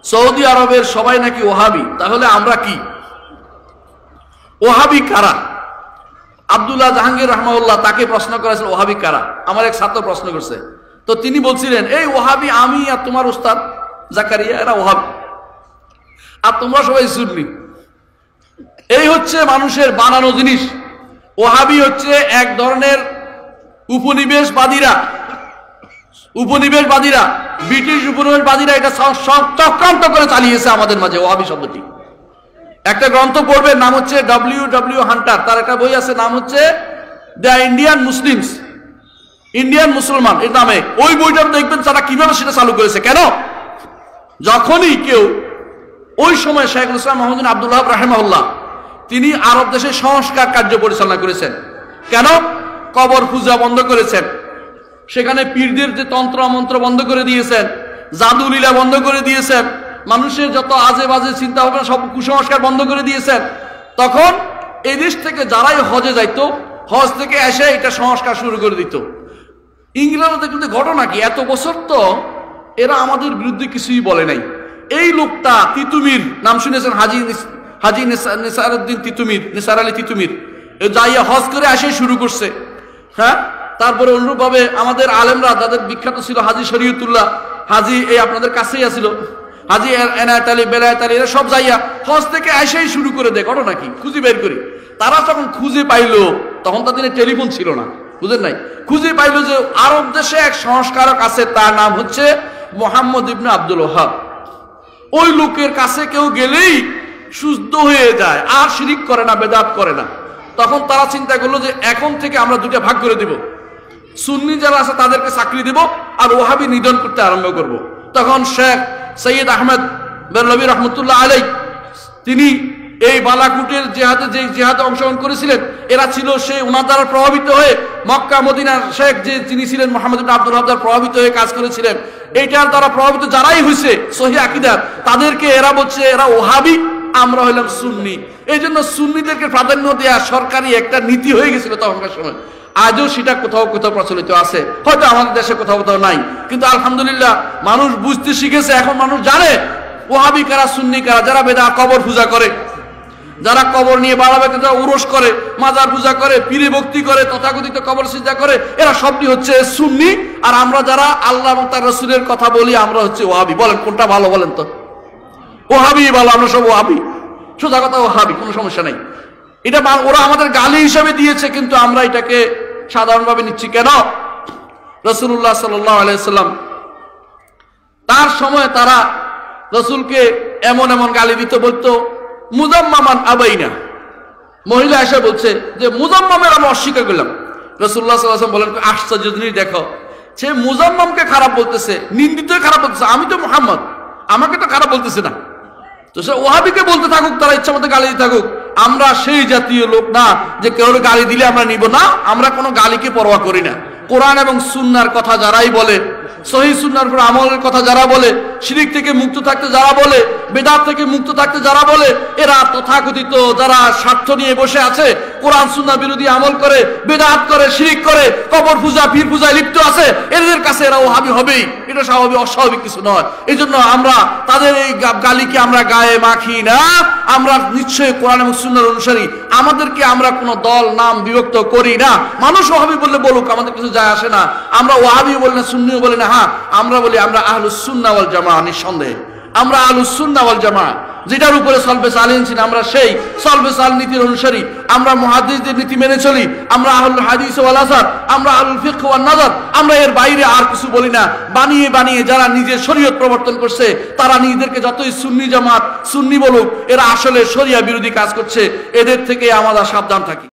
Saudi আরবের সবাই নাকি ওহাবি, তাহলে আমরা কি? ওহাবি কারা? আব্দুল্লাহ জাহাঙ্গীর রাহমাহুল্লাহ তাকে প্রশ্ন করেছিল ওহাবি কারা। আমার এক ছাত্র প্রশ্ন করছে, তো তিনি বলছিলেন এই ওহাবি আমি আর তোমার উস্তাদ জাকারিয়া, এরা ওহাবি, আর তোমরা সবাই সুন্নি। এই হচ্ছে মানুষের বানানো জিনিস। ওহাবি হচ্ছে এক ধরনের উপনিবেশবাদীরা, ব্রিটিশ উপনিবেশবাদীরা এটা চক্রান্ত করে চালিয়েছে আমাদের মাঝে ওহাবি শব্দটি। একটা গ্রন্থ পড়বে, নাম হচ্ছে ডব্লিউ হান্টার, তার একটা বই আছে নাম হচ্ছে দ্য ইন্ডিয়ান মুসলিমস, ইন্ডিয়ান মুসলমান এর নামে। ওই বইটা দেখবেন তারা কিভাবে সেটা চালু করেছে। কেন? যখনই কেউ ওই সময় শেখুল ইসলাম মোহাম্মদ আব্দুল ওয়াহাব রাহিমাহুল্লাহ তিনি আরব দেশে সংস্কার কার্য পরিচালনা করেছেন। কেন? কবর পূজা বন্ধ করেছেন, সেখানে পীরদের যে তন্ত্র মন্ত্র বন্ধ করে দিয়েছেন, জাদু লীলা বন্ধ করে দিয়েছেন, মানুষের যত আজে বাজে চিন্তা ভাবনা সব কুসংস্কার বন্ধ করে দিয়েছেন। তখন এই দেশ থেকে যারাই হজে যাইত, হজ থেকে এসে এটা সংস্কার শুরু করে দিত। ইংল্যান্ডে কিন্তু ঘটনা কি, এত বছর তো এরা আমাদের বিরুদ্ধে কিছুই বলে নাই। এই লোকটা তিতুমির নাম শুনেছেন, হাজি নিসারউদ্দিন তিতুমির, নিসার আলী তিতুমির, যাইয়া হজ করে এসে শুরু করছে। হ্যাঁ, তারপরে অনুরূপভাবে আমাদের আলেমরা যাদের বিখ্যাত ছিল হাজি শরীয়তুল্লাহ, হাজি এই আপনাদের কাছেই আসছিল, হাজি এনায়েত আলী, বেলায়েত আলী, এরা সব যাইয়া হজ থেকে এসেই শুরু করে দেয়। ঘটনা কি খুঁজে বের করি। তারা যখন খুঁজে পাইলো, তখন তাদের টেলিফোন ছিল না, বুঝেন নাই, খুঁজে পাইলো যে আরব দেশে এক সংস্কারক আছে, তার নাম হচ্ছে মোহাম্মদ ইবনে আব্দুল ওয়াহাব। ওই লোকের কাছে কেউ গেলেই শুদ্ধ হয়ে যায়, আর শিরিক করে না, বেদাত করে না। তখন তারা চিন্তা করলো যে এখন থেকে আমরা দুটো ভাগ করে দিব, সুন্নি যারা আছে তাদেরকে চাকরি দিব, আর ওহাবি নিধন করতে আরম্ভ করব। তখন শেখ সৈয়দ আহমেদ বেরলভী রহমতুল্লাহ আলাই তিনি এই বালাকুটের জেহাদে, যে জেহাদে অংশগ্রহণ করেছিলেন, এরা ছিল সেই ওনার দ্বারা প্রভাবিত হয়ে, মক্কা মদিনার শেখ যে যিনি ছিলেন মোহাম্মদ ইবনে আব্দুল ওয়াহাব দ্বারা প্রভাবিত হয়ে কাজ করেছিলেন। এইটার দ্বারা প্রভাবিত যারাই হয়েছে সহি আকীদার, তাদেরকে এরা বলছে এরা ওহাবি, আমরা হইলাম সুন্নি। এই জন্য সুন্নিদেরকে প্রাধান্য দেওয়া সরকারি একটা নীতি হয়ে গেছিল তখনকার সময়। আজও সেটা কোথাও কোথাও প্রচলিত আছে, হয়তো আমাদের দেশে কোথাও কোথাও নাই, কিন্তু আলহামদুলিল্লাহ মানুষ বুঝতে শিখেছে। এখন মানুষ জানে ওহাবি কারা, সুন্নি কারা। যারা বেদা কবর পূজা করে, যারা কবর নিয়ে বাড়াবে, যারা উরস করে, মাজার পূজা করে, পীরে ভক্তি করে, তথাকথিত কবর সিজদা করে, এরা সবটি হচ্ছে সুন্নি। আর আমরা যারা আল্লাহ এবং তার রাসূলের কথা বলি, আমরা হচ্ছে ওহাবি। বলেন কোনটা ভালো? বলেন তো। ওহাবি ভালো, আমরা সব ওহাবি, সোজা কথা ওহাবি, কোনো সমস্যা নাই। এটা ওরা আমাদের গালি হিসাবে দিয়েছে, কিন্তু আমরা এটাকে সাধারণভাবে নিচ্ছি। কেন? রাসূলুল্লাহ সাল্লাল্লাহু আলাইহি ওয়াসাল্লাম তার সময় তারা রাসূলকে এমন এমন গালি দিত, বলতো মুজাম্মামান আবাইনা। মহিলা এসে বলছে যে মুজাম্মামের আমরা অস্বীকার করলাম। রাসূলুল্লাহ সাল্লাল্লাহু আলাইহি ওয়াসাল্লাম বলেন আশ্চর্য জিনিস দেখো, সে মুজাম্মামকে খারাপ বলতেছে, নিন্দিতই খারাপ বলতেছে, আমি তো মুহাম্মদ, আমাকে তো খারাপ বলতেছে না। তো সে ওহাবিকে বলতে থাকুক, তারা ইচ্ছা মতো গালি দিতে থাকুক। আমরা সেই জাতীয় লোক না যে কেউ গালি দিলে আমরা নিব না, আমরা কোনো গালিকে পরোয়া করি না। কোরআন এবং সুন্নাহর কথা যারাই বলে, সহিহ সুন্নাহর উপর আমলের কথা যারা বলে, শিরক থেকে মুক্ত থাকতে যারা বলে, বেদাত থেকে মুক্ত থাকতে যারা বলে, এরা তথাকথিত যারা স্বার্থ নিয়ে বসে আছে, কোরআন সুন্নাহ বিরোধী আমল করে, বেদাত করে, শিরক করে, কবর পূজা, পীর পূজায় লিপ্ত আছে, এদের কাছে এরা ওহাবি হবেই। এটা স্বাভাবিক, অস্বাভাবিক কিছু নয়। এই জন্য আমরা তাদের এই গালিকে আমরা গায়ে মাখি না। আমরা নিশ্চয়ই কোরআন এবং সুন্নাহর অনুসারী, আমাদেরকে আমরা কোনো দল নাম বিভক্ত করি না। মানুষ ওহাবি বললে বলুক, আমাদের কিছু যায় আসে না। আমরা ওহাবি বলি না, সুন্নিও বলি না। হ্যাঁ, আমরা বলি আমরা আহলুস সুন্নাহ ওয়াল জামাআহ। নিঃসন্দেহে আমরা আহলুস সুন্নাহ ওয়াল জামাআহ, যেটার উপরে সলবে সালিহিন ছিল, আমরা সেই সলবে সাল নীতির অনুসারী। আমরা মুহাদ্দিসদের নীতি মেনে চলি, আমরা আহলুল হাদিস ওয়াল আসার, আমরা আহলুল ফিকহ ওয়ান নাযার। আমরা এর বাইরে আর কিছু বলি না। বানিয়ে বানিয়ে যারা নিজের শরীয়ত প্রবর্তন করছে, তারা নিজেদেরকে যতই সুন্নি জামাত, সুন্নি বলুক, এরা আসলে শরিয়া বিরোধী কাজ করছে। এদের থেকে আমরা সাবধান থাকি।